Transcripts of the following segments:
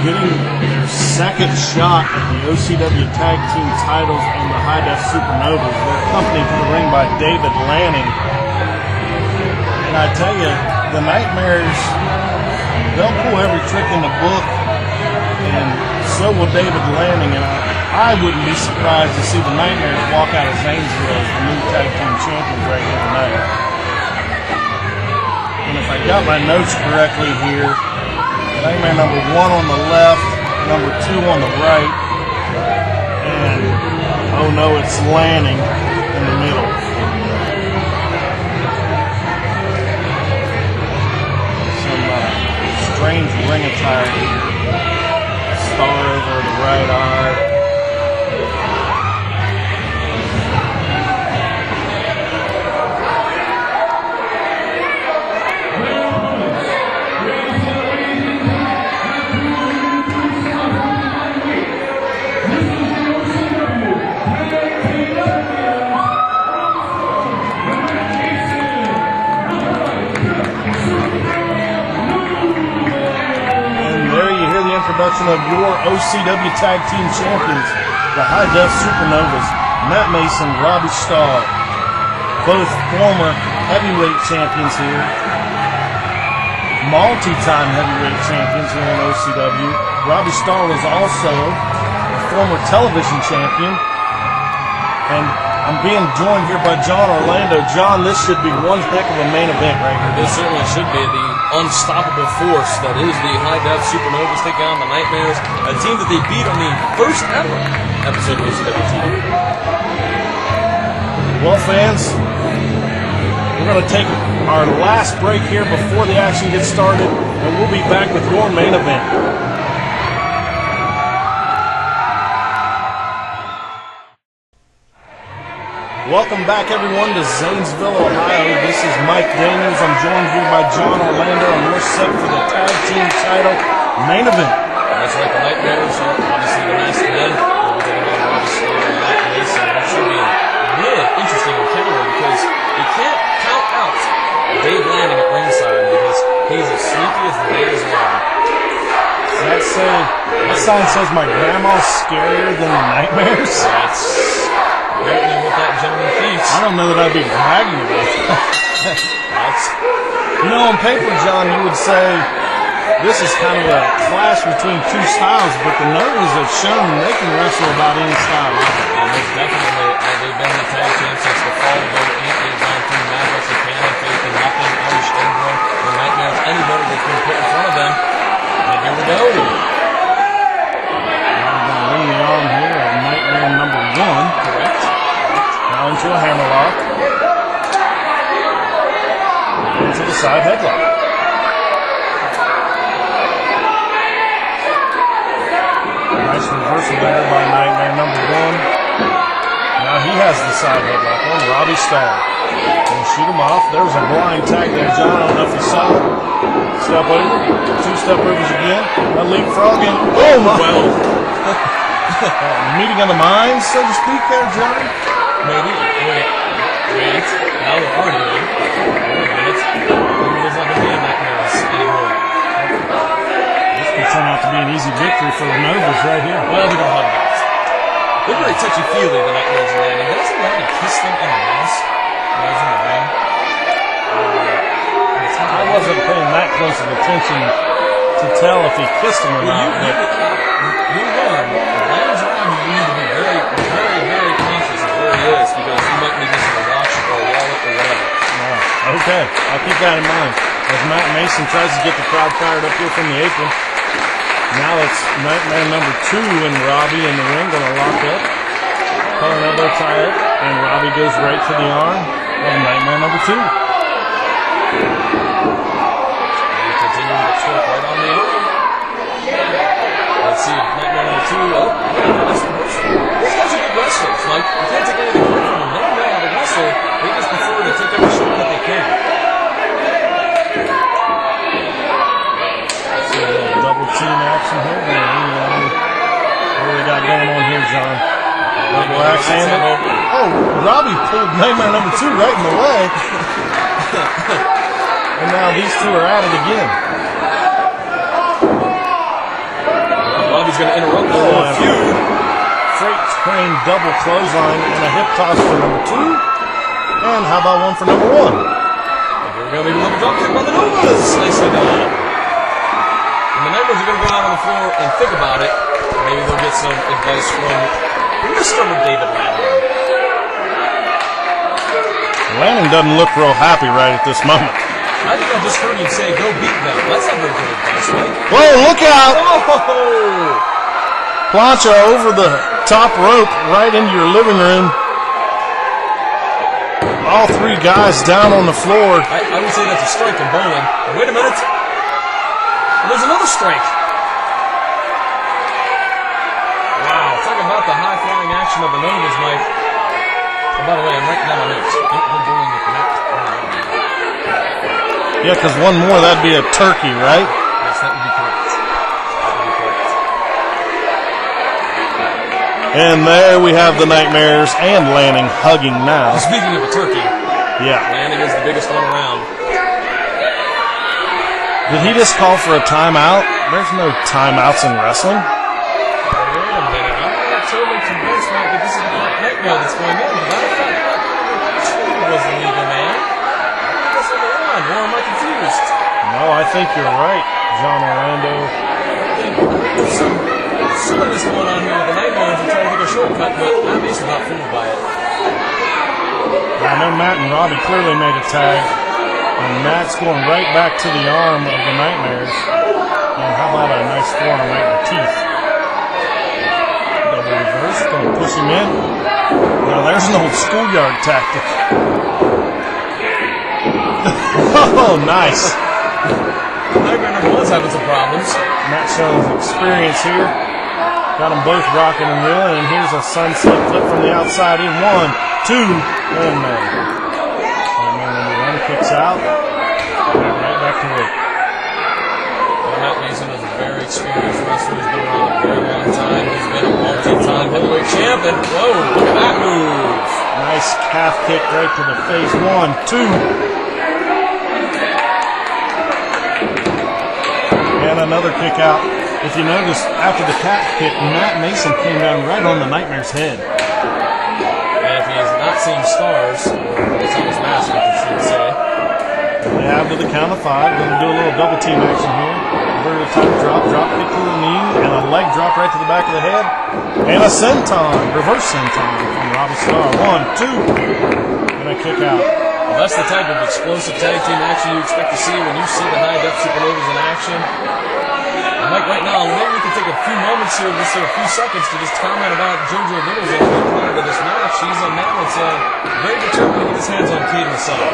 getting their second shot at the OCW Tag Team titles on the High Def Supernovas. They're accompanied to the ring by David Lanning. And I tell you, the Nightmares, they'll pull every trick in the book, and so will David Lanning. And I wouldn't be surprised to see the Nightmares walk out of Zanesville as the new Tag Team champions right here tonight. And if I got my notes correctly here, Nightmare number 1 on the left, number 2 on the right, and oh no, it's Lanning in the middle. Some strange ring attire here. Star over the right eye. Introduction of your OCW Tag Team Champions, the High Def Supernovas, Matt Mason, Robbie Starr, both former heavyweight champions here, multi-time heavyweight champions here in OCW. Robbie Starr was also a former television champion, and I'm being joined here by John Orlando. John, this should be one heck of a main event right here. This certainly should be. The unstoppable force that is the High Def Supernovas taking on the Nightmares, a team that they beat on the first ever episode of OCW TV. Well, fans, we're going to take our last break here before the action gets started, and we'll be back with your main event. Welcome back, everyone, to Zanesville, Ohio. This is Mike Daniels. I'm joined here by John Orlando, and we're set for the Tag Team title main event. That's right, the Nightmares are obviously the masked men. We'll be taking on Robbie Starr and Matt Mason. It should be a really interesting encounter because you can't count out Dave Lanning at ringside because he's as sneaky as the day is long. Does that sign says my grandma's scarier than the Nightmares? That's apparently what that gentleman thinks. I don't know that I'd be bragging about that. You know, on paper, John, you would say this is kind of a clash between two styles, but the Novas have shown they can wrestle about any style. And most definitely, they've been the tag champs since the fall of 08. They've gone through Madness, Cannon, Faith, and Nothing, Irish Ingram, the Nightmares, anybody that's been put in front of them. And here we go. I'm going to lean the arm here of Nightmare number 1. Correct. Now into a hammerlock. Into the side headlock. Nice reversal there by Nightmare number 1. Now he has the side headlock on Robbie Starr. Gonna shoot him off. There was a blind tag there, John. I don't know if you saw it. Step over. 2 step overs again. A leapfrog in. Oh, well. Meeting of the minds, so to speak there, John. Maybe. Wait. Now they're arguing. Maybe there's not going to be a Nightmares anymore. This could turn out to be an easy victory for the Novas right here. Well, we don't have that. They're very touchy-feely, the Nightmares and Lanning. Doesn't Lanning kiss them on the ass when he's in the ring? I wasn't paying that close of attention to tell if he kissed him or not. You learn, Lanning's around, you need to be very, very, very conscious of where he is because he might be missing a watch or a wallet or whatever. Okay, I'll keep that in mind. As Matt Mason tries to get the crowd fired up here from the apron. Now it's Nightmare number 2 and Robbie in the ring, going to lock up. Collar and elbow tie up, and Robbie goes right to the arm of Nightmare number 2. Continuing to twerk right on the arm. Let's see, Nightmare number 2. Oh, these guys are good wrestlers. Like, you can't take anything away from them. They don't know how to wrestle. They just prefer to take every shot that they can. So, double team action here. What do we got going on here, John? Double axe handle. Oh, Robbie pulled Nightmare number 2 right in the way. And now these two are at it again. was going to interrupt the little feud. Freight train double clothesline and a hip toss for number 2. And how about one for number 1? Here we go, maybe a little drop kick by the Novas. Nicely done. And the Nightmares are going to go out on the floor and think about it. Maybe they'll get some advice from Mr. David Lanning. Lanning doesn't look real happy right at this moment. I think I just heard him say, go beat them. That's not very good advice, right? Whoa, look out! Oh! Plancha over the top rope right into your living room. All 3 guys down on the floor. I would say that's a strike in bowling. Wait a minute. There's another strike. Wow, talk about the high-flying action of the Novas, Mike. Oh, by the way, I'm writing down my notes. I'm doing the connect. Yeah, because one more, that'd be a turkey, right? Yes, that would be correct. And there we have the Nightmares and Lanning hugging now. Speaking of a turkey, yeah, Lanning is the biggest one around. Did he just call for a timeout? There's no timeouts in wrestling. Wait a minute. I'm not totally convinced now that this is the Nightmare that's going in. But I thought Nightmare was the legal man. What's going on? Or am I confused? No, I think you're right, John Orlando. There's some silliness going on here with the Nightmares and trying to take a shortcut, but I'm basically not fooled by it. I know Matt and Robbie clearly made a tag. And Matt's going right back to the arm of the Nightmares. And how about a nice forearm right in the teeth? Double reverse, going to push him in. Now there's an old schoolyard tactic. Oh, nice. Nightmare number 1's having some problems. Matt showing his experience here. Got them both rocking and reeling. And here's a sunset flip from the outside in. 1, 2, and kicks out. Right back to work. Well, Matt Mason is a very experienced wrestler. He's been around a very long time. He's been a multi-time heavyweight champ. And whoa, look at that move. Nice calf kick right to the face. 1, 2. And another kick out. If you notice, after the calf kick, Matt Mason came down right on the Nightmare's head. And if he has not seen stars, it's on his mask, I should say. They have to the count of 5. Going to do a little double team action here. Inverted top drop, drop kick to the knee, and a leg drop right to the back of the head. And a senton, reverse senton from Robbie Starr. 1, 2, and a kick out. Well, that's the type of explosive tag team action you expect to see when you see the high-def Supernovas in action. And like right now, maybe we can take a few moments here, just a few seconds, to just comment about JoJo Little's involvement into this match. He's a man that's very determined to get his hands on Kate Masada.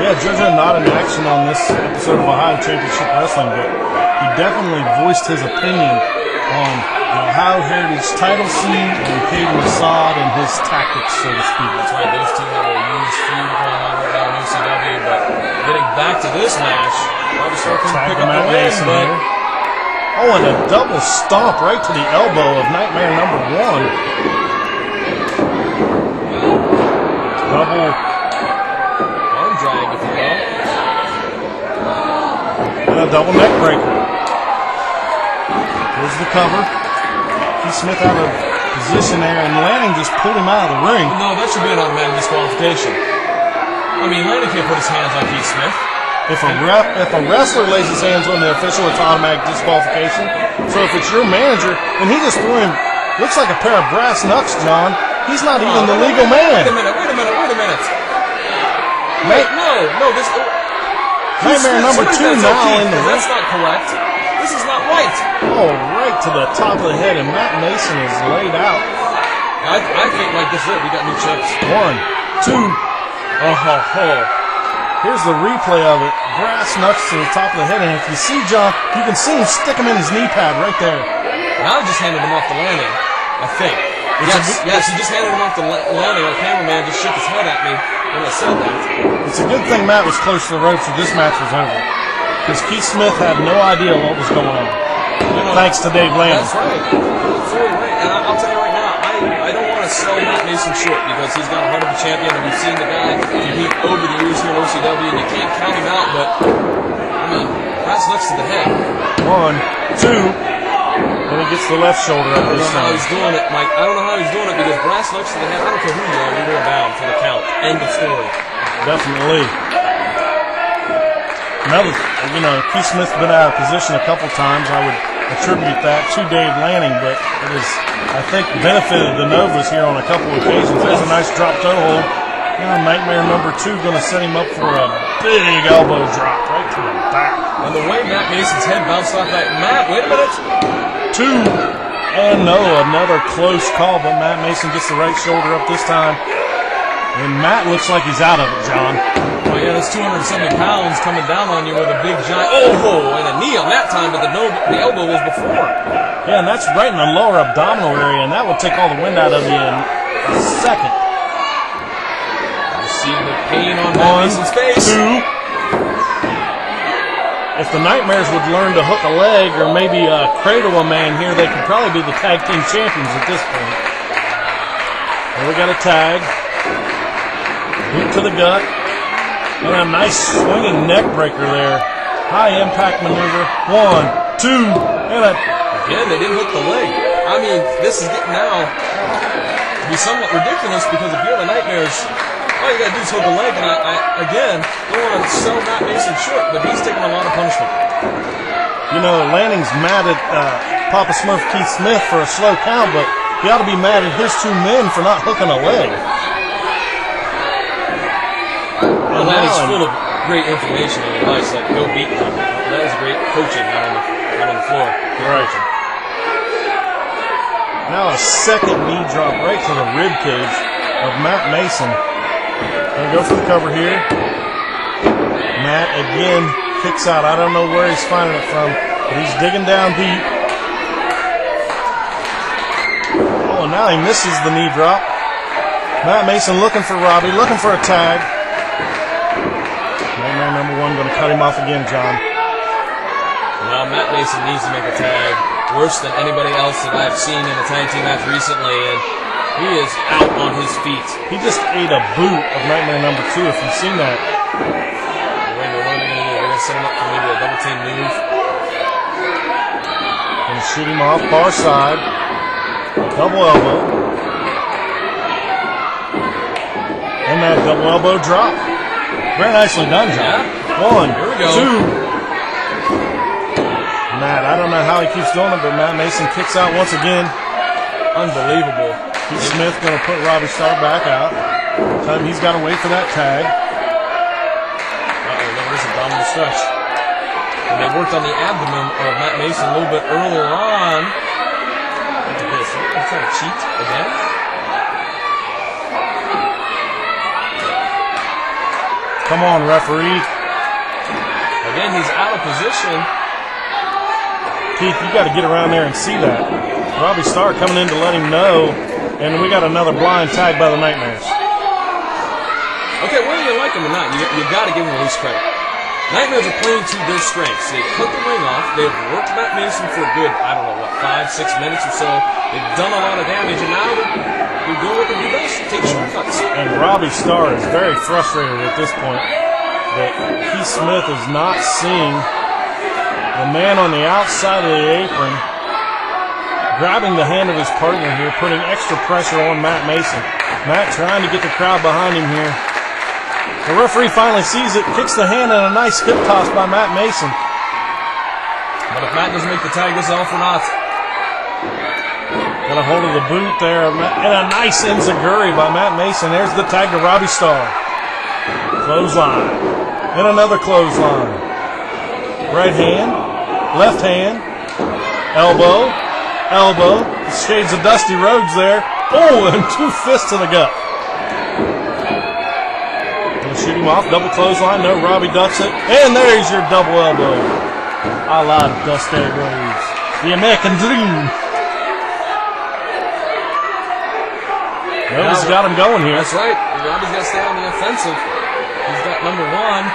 Yeah, JoJo not in action on this episode of Ohio Championship Wrestling, but he definitely voiced his opinion on the Ohio Heritage title scene and Kate Masada and his tactics, so to speak. That's right, those two have a huge feud going on right now in OCW, but getting back to this match, Robbie Starr can pick up the win, but... Oh, and a double stomp right to the elbow of Nightmare number 1. Double arm drag, if you will. And a double neck breaker. Here's the cover. Keith Smith out of position there, and Lanning just pulled him out of the ring. No, that should be an automatic disqualification. I mean, Lanning can't put his hands on Keith Smith. If a wrestler lays his hands on the official, it's automatic disqualification. So if it's your manager, and he just threw him, looks like a pair of brass knucks, John. He's not even the legal man. Wait a minute. This... Nightmare number 2 now in the ring. That's not correct. This is not right. Oh, right to the top of the head, and Matt Mason is laid out. I think like this is it. We got new chips. 1, 2. Here's the replay of it. Brass knucks to the top of the head, and if you see John, you can see him stick him in his knee pad right there. Now he just handed him off the landing, I think. Yes, he just handed him off the landing. Our cameraman just shook his head at me when I said that. It's a good thing Matt was close to the ropes when this match was over, because Keith Smith had no idea what was going on. Thanks to Dave Lanning. That's right. Absolutely right. And I'll tell you right now, I don't want to sell Matt Mason short, because he's got a heart of a champion, and we've seen the guy compete over the years here in OCW, and you can't count him out, but, I mean, brass knucks to the head. 1, 2, And he gets the left shoulder up I don't this know how time. he's doing it, Mike. I don't know how he's doing it because brass knucks to the head. I don't care who you are, you're going down for the count. End of story. Definitely. Another, Keith Smith's been out of position a couple times. I would attribute that to Dave Lanning, but it has, I think, benefited the Novas here on a couple of occasions. There's a nice drop toe hold. Now Nightmare number 2 going to set him up for a big elbow drop right to the back. And the way Matt Mason's head bounced off that, Matt, wait a minute. 2. And no, another close call, but Matt Mason gets the right shoulder up this time. And Matt looks like he's out of it, John. Oh, yeah, that's 270 pounds coming down on you with a big giant, oh, and a knee on that time, but the elbow was before. Yeah, and that's right in the lower abdominal area, and that will take all the wind out of you in a second. You see the pain on Matt Mason's face. 2. If the Nightmares would learn to hook a leg or maybe cradle a man here, they could probably be the tag team champions at this point. Here we got a tag. Boot to the gut. And a nice swinging neck breaker there. High impact maneuver. 1, 2, and a... Again, they didn't hook the leg. I mean, this is getting now to be somewhat ridiculous because if you're the Nightmares, all you got to do is hold the leg. And I again, don't want to sell Matt Mason short, but he's taking a lot of punishment. Lanning's mad at Papa Smurf Keith Smith for a slow count, but he ought to be mad at his 2 men for not hooking a leg. Well, Lanning's full of great information and advice, like no beat him. That was great coaching out on the floor. Right. Now a second knee drop right to the rib cage of Matt Mason. Gonna go for the cover here. Matt again kicks out. I don't know where he's finding it from, but he's digging down deep. Oh, and now he misses the knee drop. Matt Mason looking for Robbie, looking for a tag. Nightmare number 1 going to cut him off again, John. Well, Matt Mason needs to make a tag worse than anybody else that I've seen in a tag team match recently, and he is out on his feet. He just ate a boot of Nightmare number 2, if you've seen that. Wait a minute, what are they going to do? They're going to set him up for maybe a double team move. Going to shoot him off far side. Double elbow. And that double elbow drop. Very nicely done, John. Yeah. 1, Here we go. 2. Matt, I don't know how he keeps doing it, but Matt Mason kicks out once again. Unbelievable. Keith Smith going to put Robbie Starr back out. Time he's got to wait for that tag. Uh-oh, look at this abdominal stretch. And they worked on the abdomen of Matt Mason a little bit earlier on. Look at this. He's trying to cheat again. Come on, referee. Again, he's out of position. Keith, you got to get around there and see that. Robbie Starr coming in to let him know, and we got another blind tag by the Nightmares. Okay, whether you like him or not, you got to give him at least credit. Nightmares are playing to their strengths. They cut the ring off. They've worked Matt Mason for a good, 5-6 minutes or so. They've done a lot of damage, and now they're doing what they do best, take shortcuts. And Robbie Starr is very frustrated at this point that Keith Smith is not seeing the man on the outside of the apron grabbing the hand of his partner here, putting extra pressure on Matt Mason. Matt trying to get the crowd behind him here. The referee finally sees it, kicks the hand, and a nice hip toss by Matt Mason. But if Matt doesn't make the tag, this is all for naught. Got a hold of the boot there, and a nice enziguri by Matt Mason. There's the tag to Robbie Starr. Clothesline. And another clothesline. Right hand, left hand, elbow, elbow. Shades of Dusty Rhodes there. Oh, and 2 fists to the gut. Gonna shoot him off, double clothesline. No, Robbie ducks it. And there's your double elbow. A la Dusty Rhodes. The American Dream. He's got him going here. That's right. Robbie's got to stay on the offensive. He's got number 1.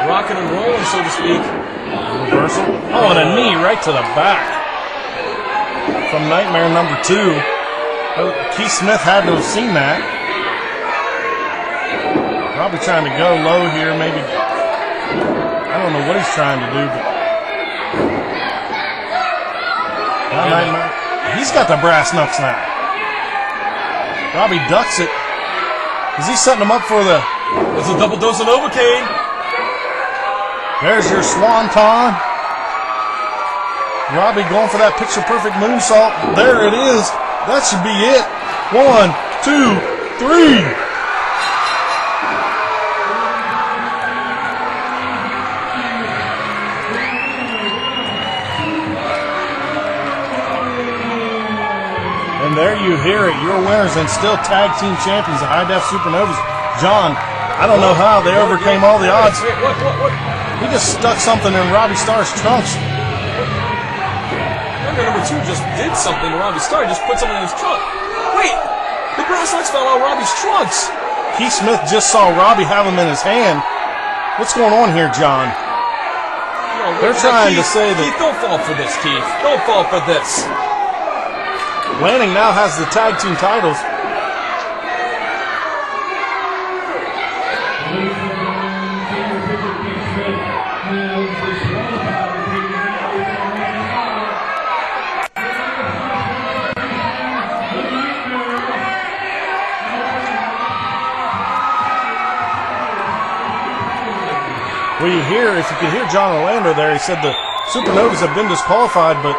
Rocking and rolling, so to speak. Reversal. Oh, and a knee right to the back. From Nightmare number 2. Keith Smith had to have seen that. Probably trying to go low here, maybe. I don't know what he's trying to do, but He's got the brass knucks now. Robbie ducks it. Is he setting him up for the... It's a double dose of Novocaine. There's your swanton. Robbie going for that picture-perfect moonsault. There it is. That should be it. 1, 2, 3. And there you hear it. Your winners and still tag team champions, the High Def Supernovas. John, I don't know how they overcame all the odds. Wait, what? He just stuck something in Robbie Starr's trunks. Member number 2 just did something to Robbie Starr. Just put something in his trunk. Wait, the brass knucks fell out of Robbie's trunks. Keith Smith just saw Robbie have them in his hand. What's going on here, John? No, they're trying to say that... Keith, don't fall for this, Keith. Don't fall for this. Lanning now has the tag team titles. Well, if you can hear John Orlando there, he said the Supernovas have been disqualified, but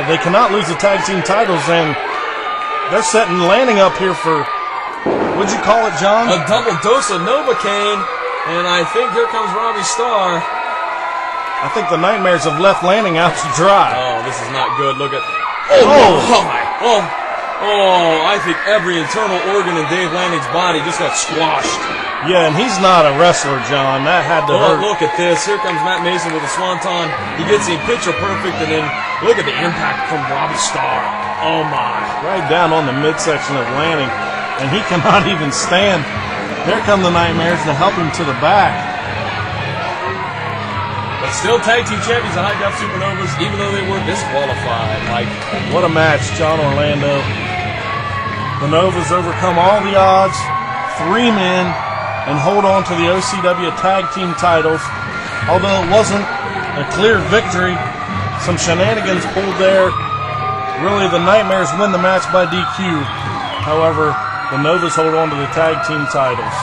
they cannot lose the tag team titles, and they're setting Lanning up here for, what'd you call it, John? A double dose of Novocaine, and I think here comes Robbie Starr. I think the Nightmares have left Lanning out to dry. Oh, this is not good. Look at... I think every internal organ in Dave Lanning's body just got squashed. Yeah, and he's not a wrestler, John. That had to hurt. Look at this. Here comes Matt Mason with a swanton. He gets him picture perfect, and then look at the impact from Robbie Starr. Oh, my. Right down on the midsection of Lanning, and he cannot even stand. There come the Nightmares to help him to the back. But still tag team champions, the High Def Supernovas, even though they were disqualified. Like, what a match, John Orlando. The Novas overcome all the odds, 3 men, and hold on to the OCW tag team titles. Although it wasn't a clear victory, some shenanigans pulled there. Really, the Nightmares win the match by DQ. However, the Novas hold on to the tag team titles.